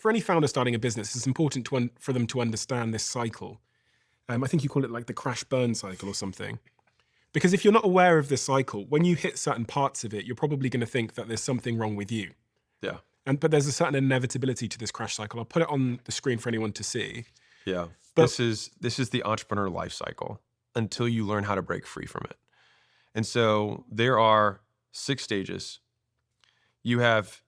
for any founder starting a business, it's important for them to understand this cycle. I think you call it like the crash burn cycle or something. Because if you're not aware of this cycle, when you hit certain parts of it, you're probably going to think that there's something wrong with you. Yeah. But there's a certain inevitability to this crash cycle. I'll put it on the screen for anyone to see. Yeah. But This is the entrepreneur life cycle until you learn how to break free from it. And so there are 6 stages. You have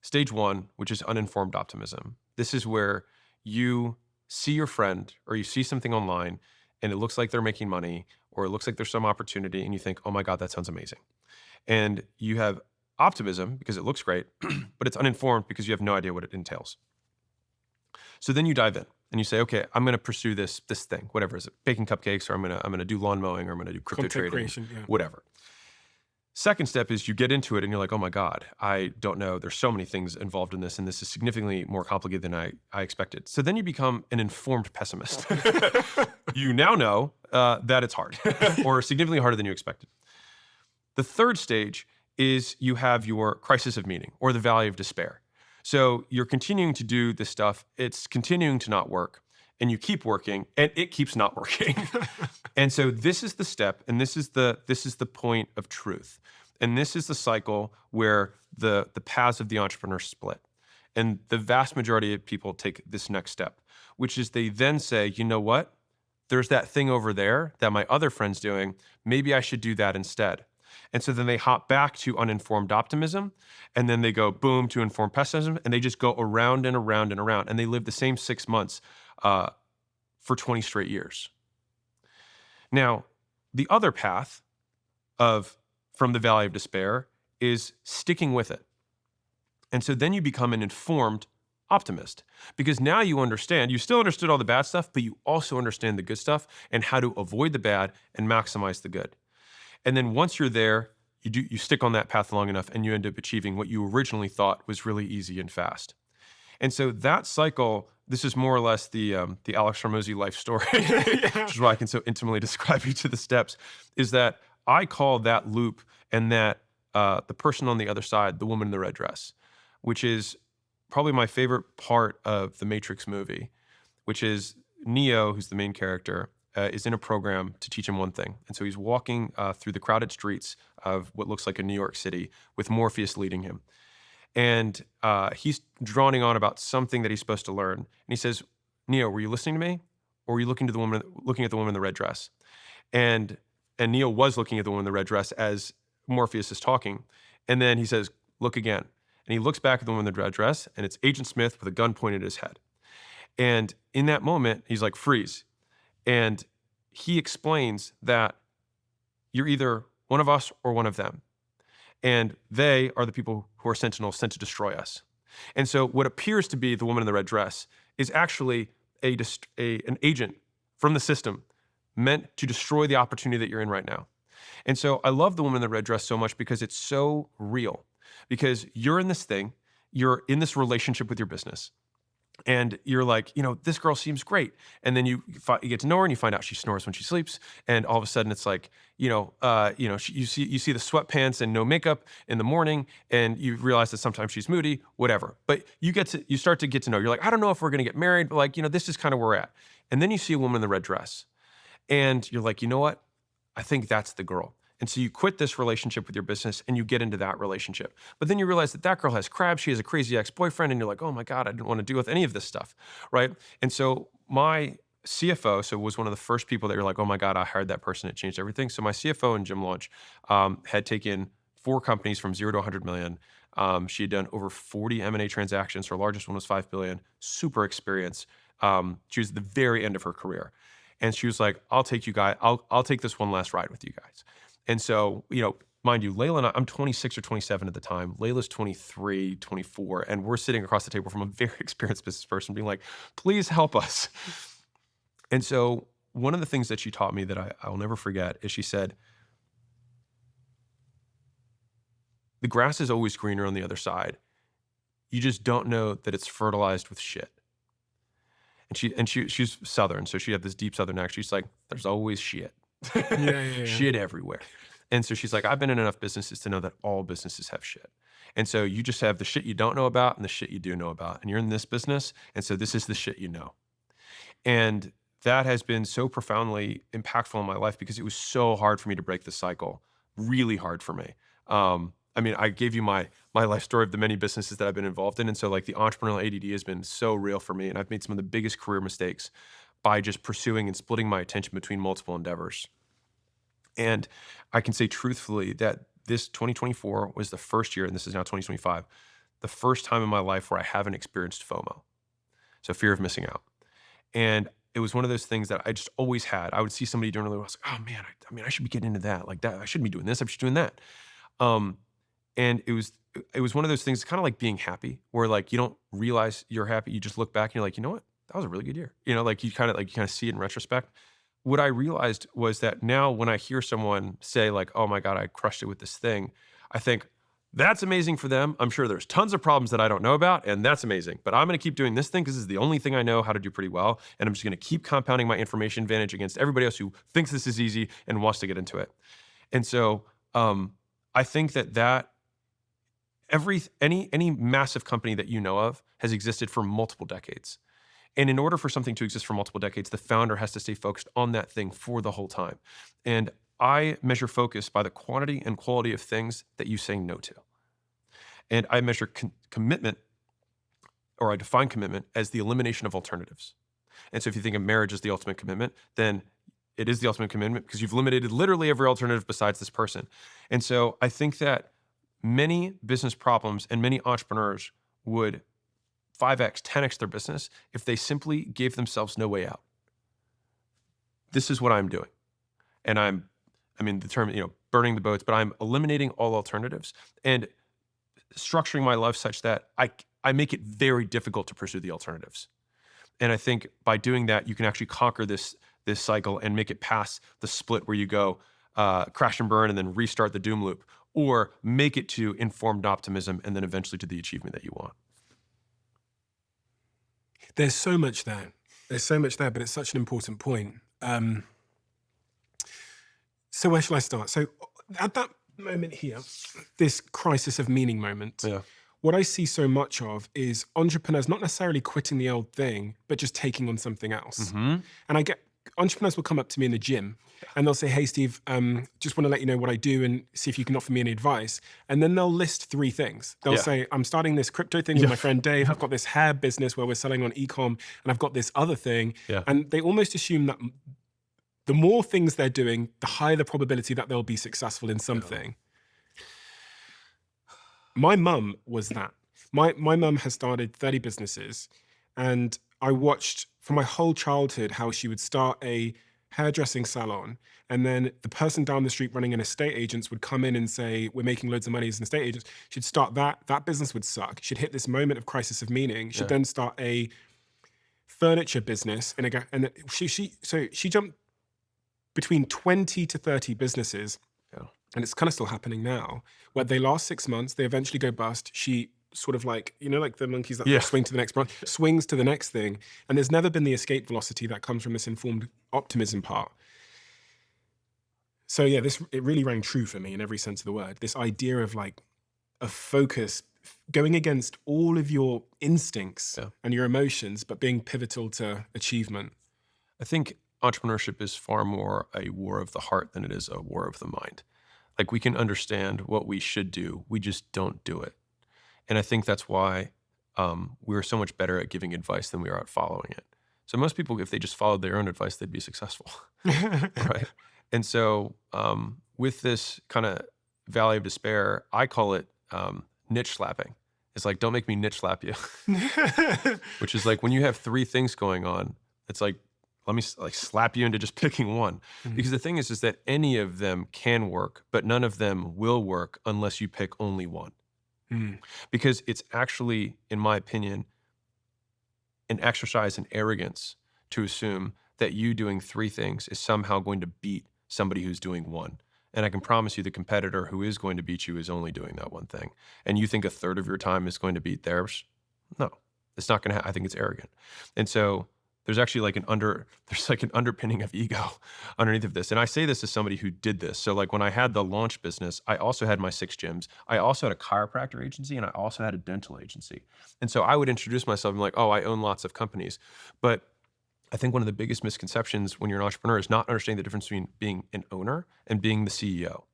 stage 1, which is uninformed optimism. This is where you see your friend or you see something online and it looks like they're making money or it looks like there's some opportunity and you think, oh my God, that sounds amazing. And you have optimism because it looks great, but it's uninformed because you have no idea what it entails. So then you dive in and you say, okay, I'm going to pursue this thing, whatever is it, baking cupcakes, or I'm going to do lawn mowing, or I'm going to do crypto content trading, creation, yeah. whatever. Second step is you get into it and you're like, oh my God, I don't know. There's so many things involved in this, and this is significantly more complicated than I expected. So then you become an informed pessimist. You now know that it's hard or significantly harder than you expected. The third stage is you have your crisis of meaning or the valley of despair. So you're continuing to do this stuff. It's continuing to not work, and you keep working and it keeps not working. And so this is the step, and this is the point of truth. And this is the cycle where the paths of the entrepreneur split. And the vast majority of people take this next step, which is they then say, you know what? There's that thing over there that my other friend's doing. Maybe I should do that instead. And so then they hop back to uninformed optimism, and then they go boom to informed pessimism, and they just go around and around and around, and they live the same 6 months for 20 straight years. Now, the other path from the valley of despair is sticking with it. And so then you become an informed optimist, because now you understand, you still understood all the bad stuff, but you also understand the good stuff and how to avoid the bad and maximize the good. And then once you're there, you stick on that path long enough and you end up achieving what you originally thought was really easy and fast. And so that cycle, this is more or less the Alex Hormozi life story, which is why I can so intimately describe each of the steps, is that I call that loop and that the person on the other side, the woman in the red dress, which is probably my favorite part of the Matrix movie, which is Neo, who's the main character, is in a program to teach him one thing. And so he's walking through the crowded streets of what looks like a New York City with Morpheus leading him. And he's droning on about something that he's supposed to learn. And he says, Neo, were you listening to me? Or were you looking at the woman in the red dress? And Neo was looking at the woman in the red dress as Morpheus is talking. And then he says, look again. And he looks back at the woman in the red dress, and it's Agent Smith with a gun pointed at his head. And in that moment, he's like, freeze. And he explains that you're either one of us or one of them. And they are the people who are sentinels sent to destroy us. And so what appears to be the woman in the red dress is actually an agent from the system meant to destroy the opportunity that you're in right now. And so I love the woman in the red dress so much because it's so real. Because you're in this thing, you're in this relationship with your business. And you're like, this girl seems great. And then you get to know her and you find out she snores when she sleeps. And all of a sudden it's like, you see the sweatpants and no makeup in the morning, and you realize that sometimes she's moody, whatever. But you start to get to know. You're like, I don't know if we're going to get married, but this is kind of where we're at. And then you see a woman in the red dress, and you're like, you know what? I think that's the girl. And so you quit this relationship with your business and you get into that relationship. But then you realize that girl has crabs, she has a crazy ex-boyfriend, and you're like, oh my God, I didn't want to deal with any of this stuff, right? And so my CFO, was one of the first people that you're like, oh my God, I hired that person, it changed everything. So my CFO in Jim Launch had taken 4 companies from 0 to 100 million. She had done over 40 M&A transactions. Her largest one was 5 billion, super experienced. She was at the very end of her career. And she was like, I'll take you guys, I'll take this one last ride with you guys. And so, mind you, Layla and I'm 26 or 27 at the time. Layla's 23, 24, and we're sitting across the table from a very experienced business person being like, please help us. And so one of the things that she taught me that I'll never forget is she said, the grass is always greener on the other side. You just don't know that it's fertilized with shit. And she's Southern, so she had this deep Southern accent. She's like, there's always shit. Yeah. Shit everywhere. And so she's like, I've been in enough businesses to know that all businesses have shit. And so you just have the shit you don't know about and the shit you do know about. And you're in this business. And so this is the shit you know. And that has been so profoundly impactful in my life because it was so hard for me to break the cycle, really hard for me. I mean, I gave you my life story of the many businesses that I've been involved in. And so like the entrepreneurial ADD has been so real for me. And I've made some of the biggest career mistakes by just pursuing and splitting my attention between multiple endeavors. And I can say truthfully that this 2024 was the first year, and this is now 2025, the first time in my life where I haven't experienced FOMO. So fear of missing out. And it was one of those things that I just always had. I would see somebody doing really well. I was like, oh man, I mean, I should be getting into that. Like that, I shouldn't be doing this. I should be doing that. And it was one of those things, kind of like being happy, where like you don't realize you're happy. You just look back and you're like, you know what? That was a really good year. You know, like you kind of see it in retrospect. What I realized was that now when I hear someone say like, oh my God, I crushed it with this thing, I think that's amazing for them. I'm sure there's tons of problems that I don't know about, and that's amazing. But I'm going to keep doing this thing because this is the only thing I know how to do pretty well. And I'm just going to keep compounding my information advantage against everybody else who thinks this is easy and wants to get into it. And so I think that any massive company that you know of has existed for multiple decades. And in order for something to exist for multiple decades, the founder has to stay focused on that thing for the whole time. And I measure focus by the quantity and quality of things that you say no to. And I measure commitment, or I define commitment as the elimination of alternatives. And so if you think of marriage as the ultimate commitment, then it is the ultimate commitment because you've eliminated literally every alternative besides this person. And so I think that many business problems and many entrepreneurs would 5x, 10x their business if they simply gave themselves no way out. This is what I'm doing. And the term, burning the boats, but I'm eliminating all alternatives and structuring my life such that I make it very difficult to pursue the alternatives. And I think by doing that, you can actually conquer this cycle and make it past the split where you go crash and burn and then restart the doom loop, or make it to informed optimism and then eventually to the achievement that you want. There's so much there. But it's such an important point. So where shall I start? So at that moment here, this crisis of meaning moment, what I see so much of is entrepreneurs not necessarily quitting the old thing, but just taking on something else. Mm-hmm. And entrepreneurs will come up to me in the gym and they'll say, hey, Steve, just want to let you know what I do and see if you can offer me any advice. And then they'll list 3 things. They'll say, I'm starting this crypto thing with my friend Dave. I've got this hair business where we're selling on e-com, and I've got this other thing. Yeah. And they almost assume that the more things they're doing, the higher the probability that they'll be successful in something. Yeah. My mum was that. My mum has started 30 businesses, and I watched for my whole childhood how she would start a hairdressing salon, and then the person down the street running an estate agents would come in and say, we're making loads of money as an estate agent. She'd start that business would suck. She'd hit this moment of crisis of meaning. She'd then start a furniture business, and she jumped between 20 to 30 businesses, and it's kind of still happening now, where they last 6 months, they eventually go bust. She sort of like, like the monkeys that swing to the next branch, swings to the next thing. And there's never been the escape velocity that comes from this informed optimism part. So yeah, it really rang true for me in every sense of the word. This idea of like a focus, going against all of your instincts and your emotions, but being pivotal to achievement. I think entrepreneurship is far more a war of the heart than it is a war of the mind. Like we can understand what we should do, we just don't do it. And I think that's why we're so much better at giving advice than we are at following it. So most people, if they just followed their own advice, they'd be successful, right? And so with this kind of valley of despair, I call it niche slapping. It's like, don't make me niche slap you, which is like when you have 3 things going on, it's like, let me like slap you into just picking one. Mm-hmm. Because the thing is that any of them can work, but none of them will work unless you pick only one. Because it's actually, in my opinion, an exercise in arrogance to assume that you doing 3 things is somehow going to beat somebody who's doing 1. And I can promise you the competitor who is going to beat you is only doing that 1 thing. And you think 1/3 of your time is going to beat theirs? No, it's not going to I think it's arrogant. And so there's actually like there's like an underpinning of ego underneath of this. And I say this as somebody who did this. So like when I had the launch business, I also had my 6 gyms. I also had a chiropractor agency, and I also had a dental agency. And so I would introduce myself and like, oh, I own lots of companies. But I think one of the biggest misconceptions when you're an entrepreneur is not understanding the difference between being an owner and being the CEO.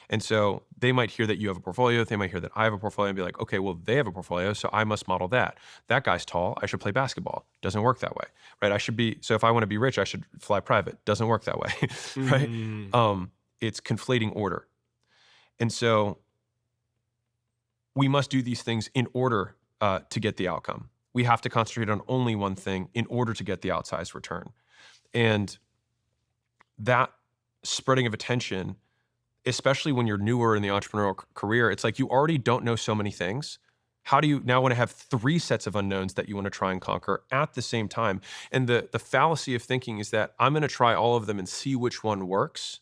And so they might hear that you have a portfolio. They might hear that I have a portfolio and be like, okay, well, they have a portfolio, so I must model that. That guy's tall. I should play basketball. Doesn't work that way, right? So if I want to be rich, I should fly private. Doesn't work that way, right? It's conflating order. And so we must do these things in order to get the outcome. We have to concentrate on only one thing in order to get the outsized return. And that spreading of attention, especially when you're newer in the entrepreneurial career, it's like you already don't know so many things. How do you now want to have 3 sets of unknowns that you want to try and conquer at the same time? And the fallacy of thinking is that I'm going to try all of them and see which one works,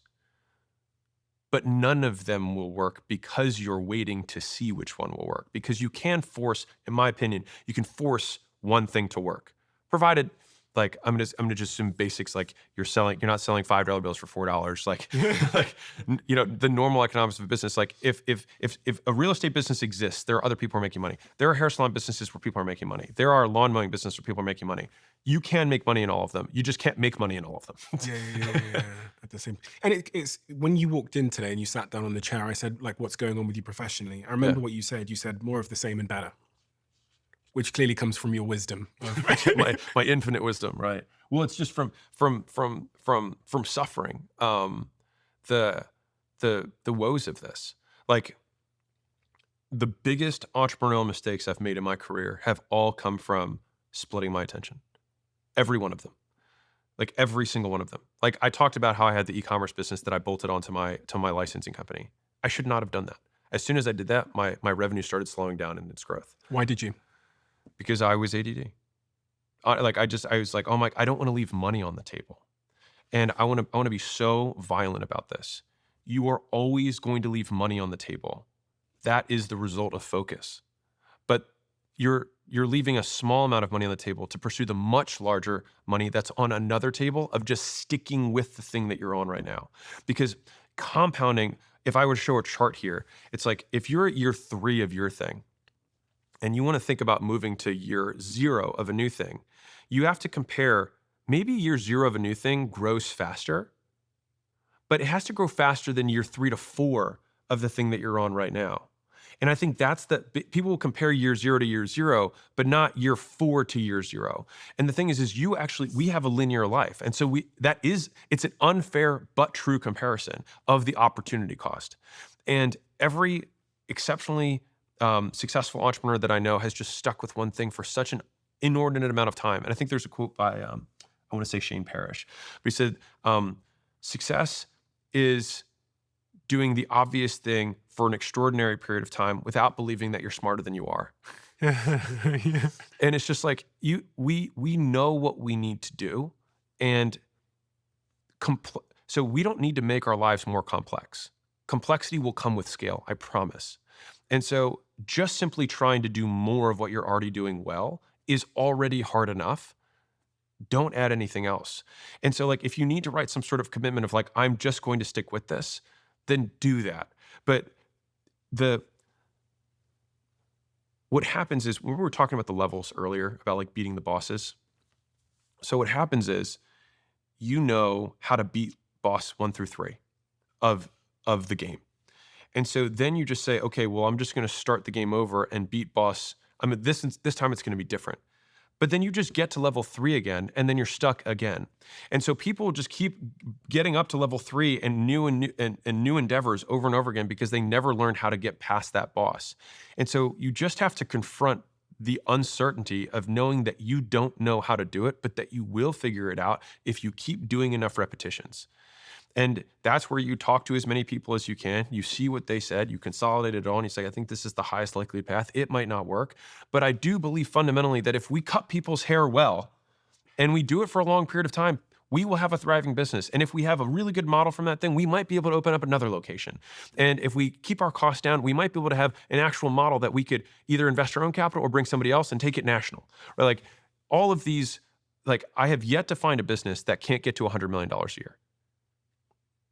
but none of them will work because you're waiting to see which one will work. Because you can force, in my opinion, you can force one thing to work, provided, like, I'm gonna just assume basics, like you're not selling $5 bills for $4. Like, like, you know, the normal economics of a business. Like if a real estate business exists, there are other people who are making money. There are hair salon businesses where people are making money. There are lawn mowing businesses where people are making money. You can make money in all of them. You just can't make money in all of them. Yeah. At the same, and it's when you walked in today and you sat down on the chair, I said, like, what's going on with you professionally? I remember what you said. You said more of the same and better, which clearly comes from your wisdom. my infinite wisdom, right? Well, it's just from suffering, the woes of this. Like, the biggest entrepreneurial mistakes I've made in my career have all come from splitting my attention. Every one of them. Like every single one of them. Like I talked about how I had the e-commerce business that I bolted onto my licensing company. I should not have done that. As soon as I did that, my revenue started slowing down in its growth. Why did you? Because I was ADD. I was like, oh my, I don't want to leave money on the table. And I want to be so violent about this. You are always going to leave money on the table. That is the result of focus. But you're leaving a small amount of money on the table to pursue the much larger money that's on another table of just sticking with the thing that you're on right now. Because compounding, if I were to show a chart here, it's like if you're at year 3 of your thing and you want to think about moving to year 0 of a new thing, you have to compare, maybe year 0 of a new thing grows faster, but it has to grow faster than year 3 to 4 of the thing that you're on right now. And I think that's people will compare year 0 to year 0, but not year 4 to year 0. And the thing is we have a linear life. And so it's an unfair but true comparison of the opportunity cost. And every exceptionally successful entrepreneur that I know has just stuck with one thing for such an inordinate amount of time. And I think there's a quote by, I want to say Shane Parrish, but he said, success is doing the obvious thing for an extraordinary period of time without believing that you're smarter than you are. Yeah. And it's just like, we know what we need to do. And so we don't need to make our lives more complex. Complexity will come with scale, I promise. And so just simply trying to do more of what you're already doing well is already hard enough. Don't add anything else. And so like, if you need to write some sort of commitment of like, I'm just going to stick with this, then do that. But what happens is, when we were talking about the levels earlier, about like beating the bosses. So what happens is, you know how to beat boss 1 through 3 of the game. And so then you just say, okay, well, I'm just going to start the game over and beat boss. I mean, this time it's going to be different. But then you just get to level 3 again, and then you're stuck again. And so people just keep getting up to level 3 and new endeavors over and over again because they never learned how to get past that boss. And so you just have to confront the uncertainty of knowing that you don't know how to do it, but that you will figure it out if you keep doing enough repetitions. And that's where you talk to as many people as you can. You see what they said, you consolidate it all, and you say, I think this is the highest likely path. It might not work. But I do believe fundamentally that if we cut people's hair well, and we do it for a long period of time, we will have a thriving business. And if we have a really good model from that thing, we might be able to open up another location. And if we keep our costs down, we might be able to have an actual model that we could either invest our own capital or bring somebody else and take it national. Or like all of these, like I have yet to find a business that can't get to $100 million a year.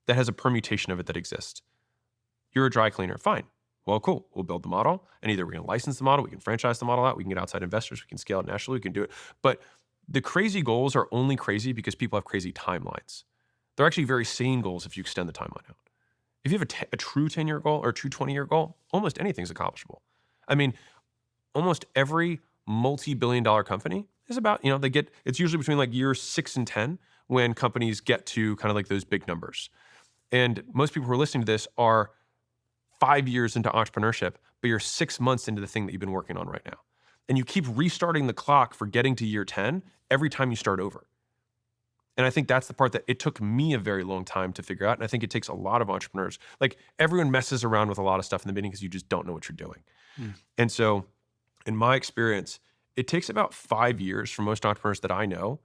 That has a permutation of it that exists. You're a dry cleaner, fine. Well, cool. We'll build the model, and either we're going to license the model, we can franchise the model out, we can get outside investors, we can scale it nationally, we can do it. But the crazy goals are only crazy because people have crazy timelines. They're actually very sane goals if you extend the timeline out. If you have a true 10-year goal or a true 20-year goal, almost anything's accomplishable. I mean, almost every multi-billion-dollar company is about, it's usually between like years 6 and 10 when companies get to kind of like those big numbers. And most people who are listening to this are 5 years into entrepreneurship, but you're 6 months into the thing that you've been working on right now. And you keep restarting the clock for getting to year 10 every time you start over. And I think that's the part that it took me a very long time to figure out. And I think it takes a lot of entrepreneurs. Like everyone messes around with a lot of stuff in the beginning because you just don't know what you're doing. And so in my experience, it takes about 5 years for most entrepreneurs that I know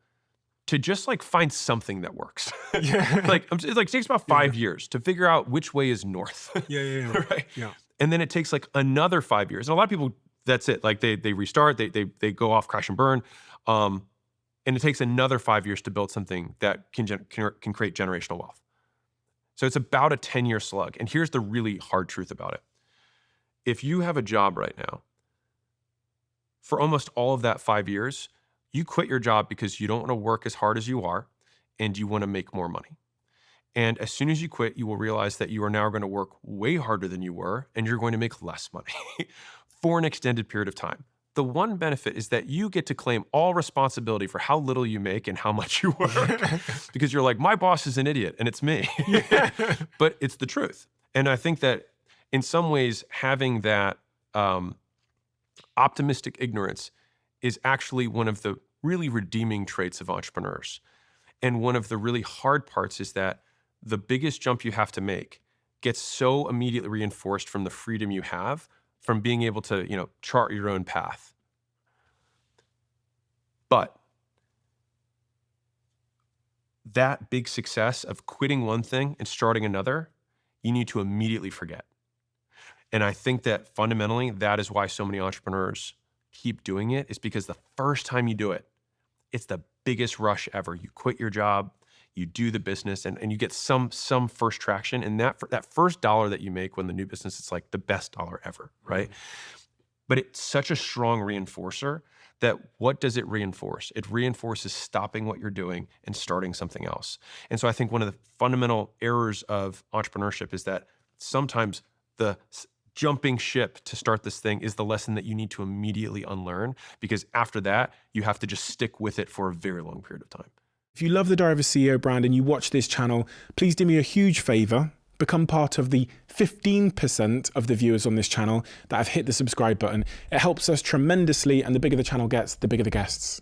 to just like find something that works. It takes about 5 years to figure out which way is north. Right? Yeah. And then it takes like another 5 years. And a lot of people, that's it. Like they restart, they go off, crash and burn. And it takes another 5 years to build something that can create generational wealth. So it's about a 10-year slug. And here's the really hard truth about it. If you have a job right now, for almost all of that 5 years, you quit your job because you don't want to work as hard as you are and you want to make more money. And as soon as you quit, you will realize that you are now going to work way harder than you were and you're going to make less money for an extended period of time. The one benefit is that you get to claim all responsibility for how little you make and how much you work because you're like, my boss is an idiot and it's me. But it's the truth. And I think that in some ways, having that optimistic ignorance is actually one of the really redeeming traits of entrepreneurs. And one of the really hard parts is that the biggest jump you have to make gets so immediately reinforced from the freedom you have from being able to, chart your own path. But that big success of quitting one thing and starting another, you need to immediately forget. And I think that fundamentally, that is why so many entrepreneurs keep doing it, is because the first time you do it, it's the biggest rush ever. You quit your job, you do the business, and you get some first traction. And that first dollar that you make when the new business, it's like the best dollar ever, right? But it's such a strong reinforcer that what does it reinforce? It reinforces stopping what you're doing and starting something else. And so I think one of the fundamental errors of entrepreneurship is that sometimes the jumping ship to start this thing is the lesson that you need to immediately unlearn, because after that, you have to just stick with it for a very long period of time. If you love the Diary of a CEO brand and you watch this channel, please do me a huge favor. Become part of the 15% of the viewers on this channel that have hit the subscribe button. It helps us tremendously, and the bigger the channel gets, the bigger the guests.